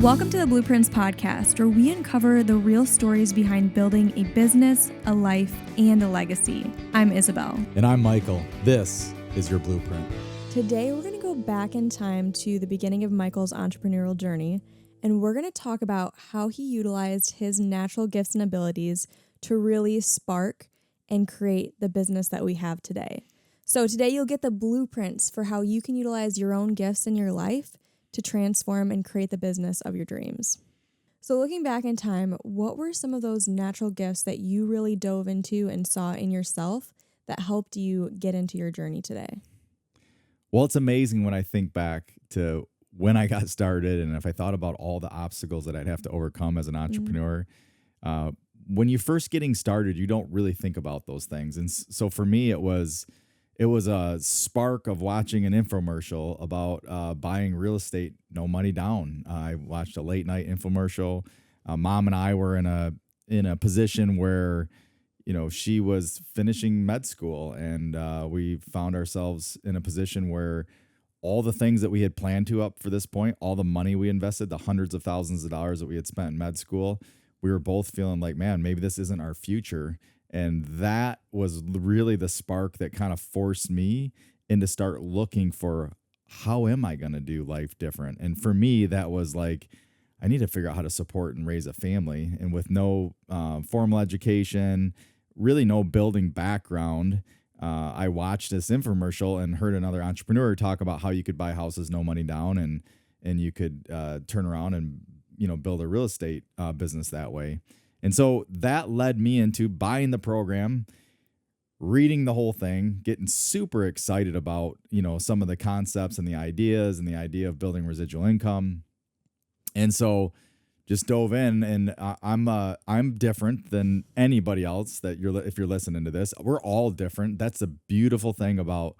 Welcome to the Blueprints podcast, where we uncover the real stories behind building a business, a life, and a legacy. I'm Isabelle. And I'm Michael. This is your Blueprint. Today, we're going to go back in time to the beginning of Michael's entrepreneurial journey, and we're going to talk about how he utilized his natural gifts and abilities to really spark and create the business that we have today. So today, you'll get the blueprints for how you can utilize your own gifts in your life to transform and create the business of your dreams. So looking back in time, what were some of those natural gifts that you really dove into and saw in yourself that helped you get into your journey today? Well, it's amazing when I think back to when I got started, and if I thought about all the obstacles that I'd have to overcome as an entrepreneur. When you're first getting started, you don't really think about those things. And so for me, it was a spark of watching an infomercial about buying real estate, no money down. I watched a late night infomercial. Mom and I were in a position where, she was finishing med school, and we found ourselves in a position where all the things that we had planned to up for this point, all the money we invested, the hundreds of thousands of dollars that we had spent in med school, we were both feeling like, man, maybe this isn't our future. And that was really the spark that kind of forced me into start looking for, how am I going to do life different? And for me, that was like, I need to figure out how to support and raise a family. And with no formal education, really no building background, I watched this infomercial and heard another entrepreneur talk about how you could buy houses, no money down, and you could turn around and build a real estate business that way. And so that led me into buying the program, reading the whole thing, getting super excited about, some of the concepts and the ideas and the idea of building residual income. And so just dove in, and I'm different than anybody else if you're listening to this. We're all different. That's the beautiful thing about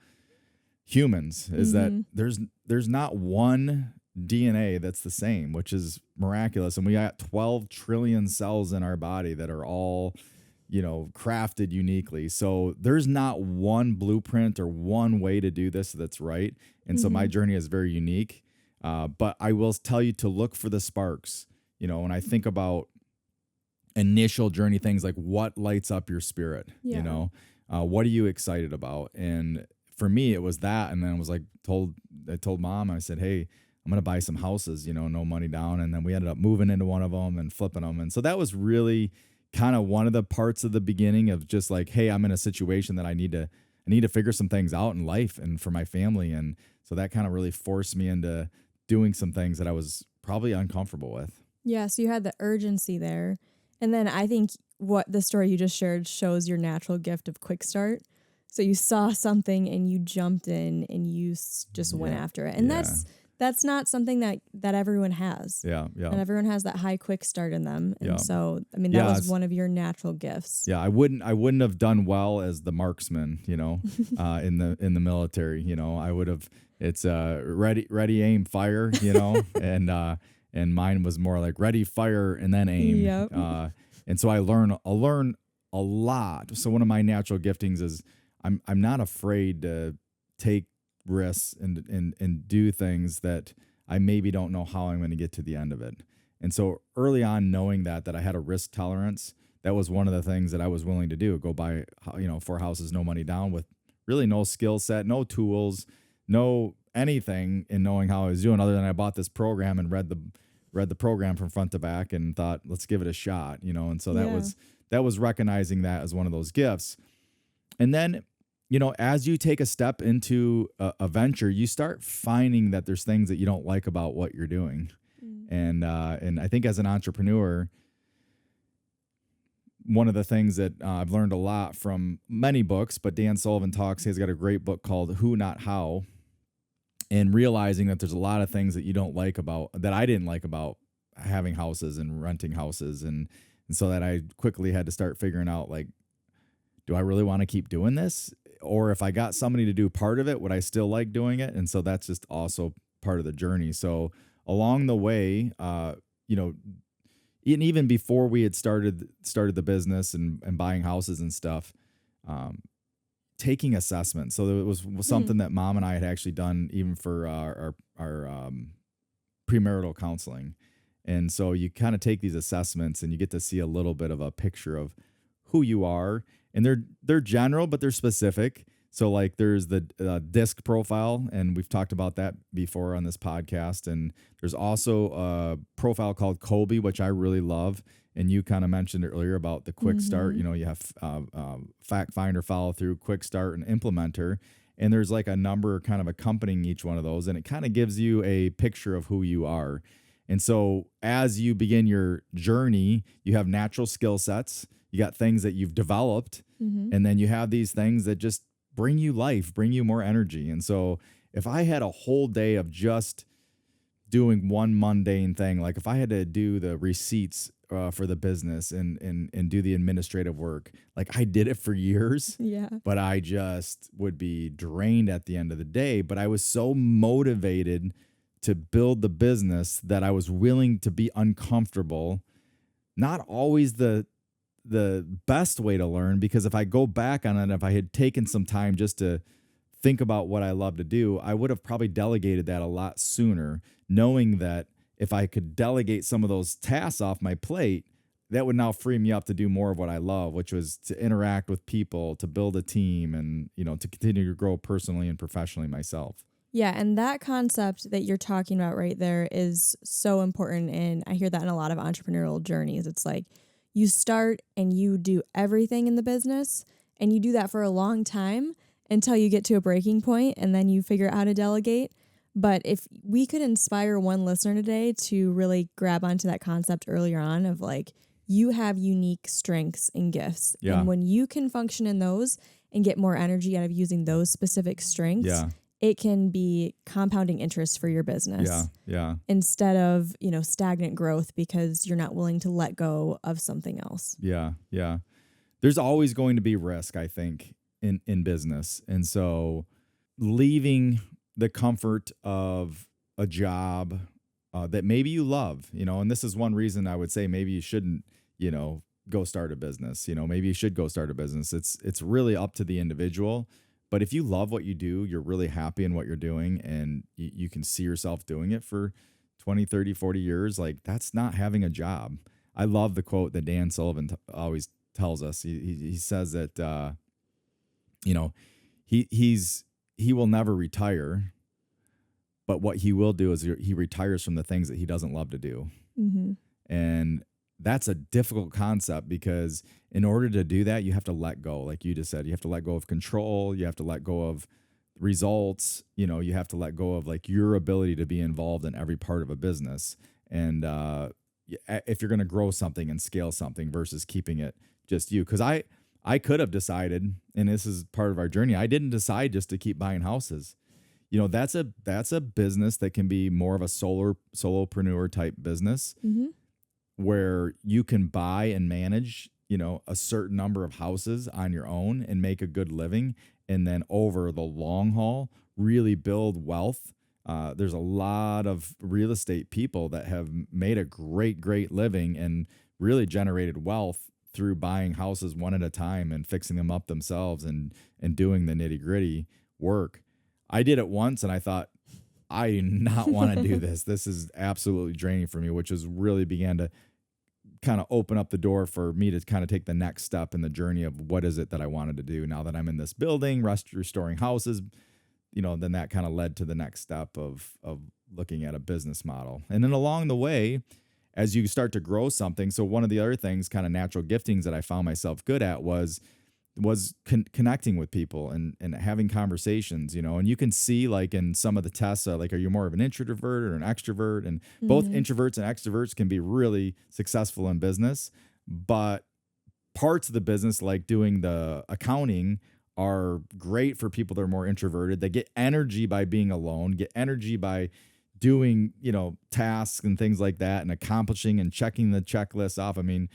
humans is that there's not one DNA that's the same, which is miraculous. And we got 12 trillion cells in our body that are all, crafted uniquely. So there's not one blueprint or one way to do this that's right. And so my journey is very unique. But I will tell you to look for the sparks. When I think about initial journey things, like what lights up your spirit, what are you excited about? And for me, it was that. And then I told mom, I said, hey, I'm going to buy some houses, no money down. And then we ended up moving into one of them and flipping them. And so that was really kind of one of the parts of the beginning of just like, hey, I'm in a situation that I need to figure some things out in life and for my family. And so that kind of really forced me into doing some things that I was probably uncomfortable with. Yeah, so you had the urgency there. And then I think what the story you just shared shows your natural gift of quick start. So you saw something and you jumped in and you just went after it. And that's not something that everyone has. Yeah. And everyone has that high quick start in them. And so, that was one of your natural gifts. Yeah, I wouldn't have done well as the marksman, in the military. I would have. It's ready, aim, fire. And mine was more like ready, fire, and then aim. Yep. And so I learn a lot. So one of my natural giftings is I'm not afraid to take risks and do things that I maybe don't know how I'm going to get to the end of it. And so early on, knowing that I had a risk tolerance, that was one of the things that I was willing to do. Go buy 4 houses, no money down, with really no skill set, no tools, no anything in knowing how I was doing, other than I bought this program and read the program from front to back and thought, let's give it a shot, And so that was recognizing that as one of those gifts. And then, as you take a step into a venture, you start finding that there's things that you don't like about what you're doing. And I think as an entrepreneur, one of the things that I've learned a lot from many books, but Dan Sullivan he's got a great book called Who Not How, and realizing that there's a lot of things that I didn't like about having houses and renting houses. And so that I quickly had to start figuring out, like, do I really want to keep doing this? Or if I got somebody to do part of it, would I still like doing it? And so that's just also part of the journey. So along the way, even before we had started the business and buying houses and stuff, taking assessments. So it was something that Mom and I had actually done even for our premarital counseling. And so you kind of take these assessments and you get to see a little bit of a picture of who you are. And they're general, but they're specific. So like there's the DISC profile, and we've talked about that before on this podcast. And there's also a profile called Kolbe, which I really love. And you kind of mentioned earlier about the quick start. You know, you have fact finder, follow through, quick start, and implementer. And there's like a number kind of accompanying each one of those. And it kind of gives you a picture of who you are. And so as you begin your journey, you have natural skill sets, you got things that you've developed, and then you have these things that just bring you life, bring you more energy. And so if I had a whole day of just doing one mundane thing, like if I had to do the receipts for the business and do the administrative work, like I did it for years, but I just would be drained at the end of the day. But I was so motivated to build the business that I was willing to be uncomfortable. Not always the best way to learn, because if I go back on it, if I had taken some time just to think about what I love to do, I would have probably delegated that a lot sooner, knowing that if I could delegate some of those tasks off my plate, that would now free me up to do more of what I love, which was to interact with people, to build a team, and, you know, to continue to grow personally and professionally myself. Yeah, and that concept that you're talking about right there is so important. And I hear that in a lot of entrepreneurial journeys. It's like you start and you do everything in the business, and you do that for a long time until you get to a breaking point, and then you figure out how to delegate. But if we could inspire one listener today to really grab onto that concept earlier on of like, you have unique strengths and gifts. Yeah. And when you can function in those and get more energy out of using those specific strengths, it can be compounding interest for your business. Instead of, you know, stagnant growth because you're not willing to let go of something else. There's always going to be risk, I think, in business. And so leaving the comfort of a job that maybe you love, you know, and this is one reason I would say maybe you shouldn't, you know, go start a business. You know, maybe you should go start a business. It's really up to the individual. But if you love what you do, you're really happy in what you're doing, and you can see yourself doing it for 20, 30, 40 years, like that's not having a job. I love the quote that Dan Sullivan always tells us. He says that, you know, he will never retire, but what he will do is he retires from the things that he doesn't love to do. And that's a difficult concept, because in order to do that, you have to let go. Like you just said, you have to let go of control. You have to let go of results. You know, you have to let go of like your ability to be involved in every part of a business. And if you're going to grow something and scale something versus keeping it just you, because I could have decided, and this is part of our journey, I didn't decide just to keep buying houses. You know, that's a business that can be more of a solopreneur type business, where you can buy and manage, you know, a certain number of houses on your own and make a good living. And then over the long haul, really build wealth. There's a lot of real estate people that have made a great living and really generated wealth through buying houses one at a time and fixing them up themselves and doing the nitty gritty work. I did it once and I thought, I do not want to do this. This is absolutely draining for me, which is really began to kind of open up the door for me to kind of take the next step in the journey of what is it that I wanted to do now that I'm in this building, restoring houses. You know, then that kind of led to the next step of looking at a business model. And then along the way, as you start to grow something, so one of the other things, kind of natural giftings that I found myself good at was connecting with people and having conversations, you know, and you can see like in some of the tests, like, are you more of an introvert or an extrovert? And both introverts and extroverts can be really successful in business, but parts of the business, like doing the accounting, are great for people that are more introverted. They get energy by being alone, get energy by doing, you know, tasks and things like that and accomplishing and checking the checklist off. I mean,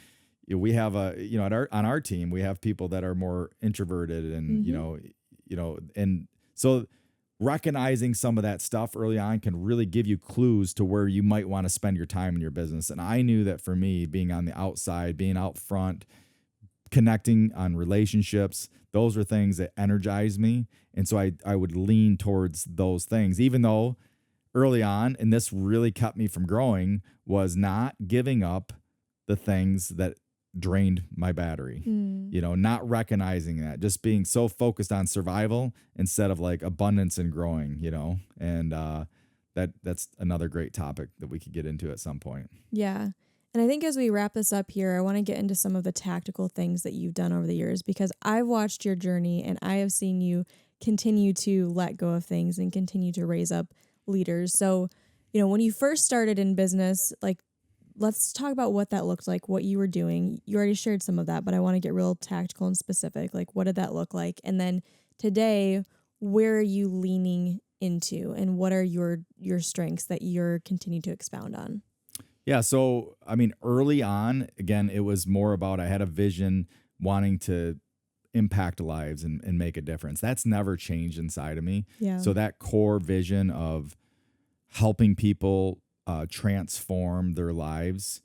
we have on our team, we have people that are more introverted and, you know, and so recognizing some of that stuff early on can really give you clues to where you might want to spend your time in your business. And I knew that for me, being on the outside, being out front, connecting on relationships, those are things that energize me. And so I would lean towards those things, even though early on, and this really kept me from growing, was not giving up the things that drained my battery. Mm. Not recognizing that, just being so focused on survival instead of like abundance and growing, and that's another great topic that we could get into at some point. Yeah. And I think as we wrap this up here, I want to get into some of the tactical things that you've done over the years, because I've watched your journey and I have seen you continue to let go of things and continue to raise up leaders. So, when you first started in business, like, let's talk about what that looked like, what you were doing. You already shared some of that, but I want to get real tactical and specific. Like, what did that look like? And then today, where are you leaning into, and what are your strengths that you're continuing to expound on? Yeah. So, I mean, early on, again, it was more about I had a vision wanting to impact lives and make a difference. That's never changed inside of me. Yeah. So, that core vision of helping people transform their lives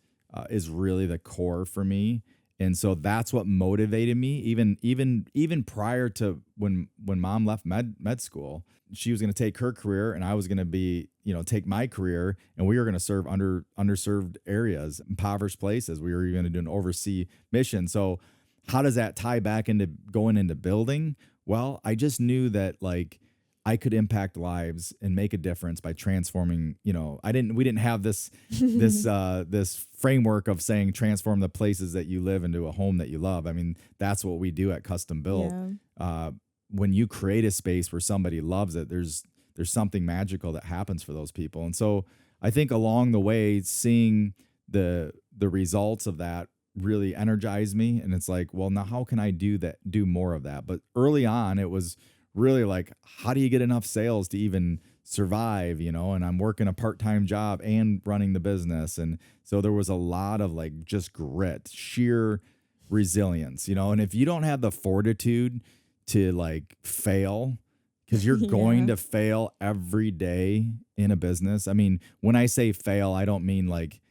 is really the core for me. And so that's what motivated me, even prior to when mom left med school. She was going to take her career and I was going to be, take my career, and we were going to serve underserved areas, impoverished places. We were going to do an overseas mission. So how does that tie back into going into building? Well, I just knew that like I could impact lives and make a difference by transforming. We didn't have this this framework of saying transform the places that you live into a home that you love. I mean, that's what we do at Custom Built. Yeah. When you create a space where somebody loves it, there's something magical that happens for those people. And so I think along the way, seeing the results of that really energized me. And it's like, well, now how can I do more of that? But early on, it was really like, how do you get enough sales to even survive, and I'm working a part-time job and running the business. And so there was a lot of like just grit, sheer resilience, and if you don't have the fortitude to like fail, because you're going to fail every day in a business. I mean, when I say fail, I don't mean like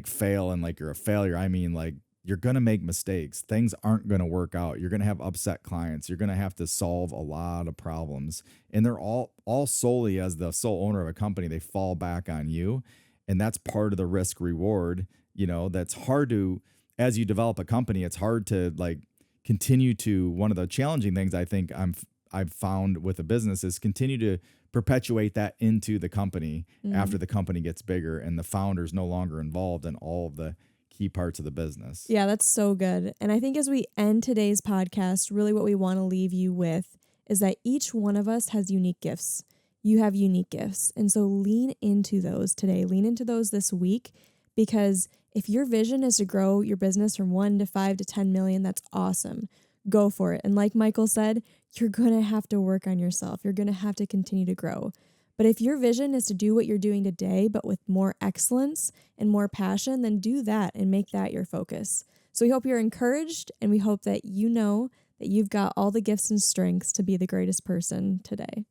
fail and like you're a failure. I mean, like, you're going to make mistakes. Things aren't going to work out. You're going to have upset clients. You're going to have to solve a lot of problems. And they're all solely, as the sole owner of a company, they fall back on you. And that's part of the risk reward, that's hard to, as you develop a company, it's hard to like continue to, one of the challenging things I think I've found with a business is continue to perpetuate that into the company after the company gets bigger and the founder's no longer involved in all of the key parts of the business. Yeah, that's so good. And I think as we end today's podcast, really what we want to leave you with is that each one of us has unique gifts. You have unique gifts. And so lean into those today. Lean into those this week, because if your vision is to grow your business from 1 to 5 to 10 million, that's awesome. Go for it. And like Michael said, you're going to have to work on yourself. You're going to have to continue to grow. But if your vision is to do what you're doing today, but with more excellence and more passion, then do that and make that your focus. So we hope you're encouraged, and we hope that you know that you've got all the gifts and strengths to be the greatest person today.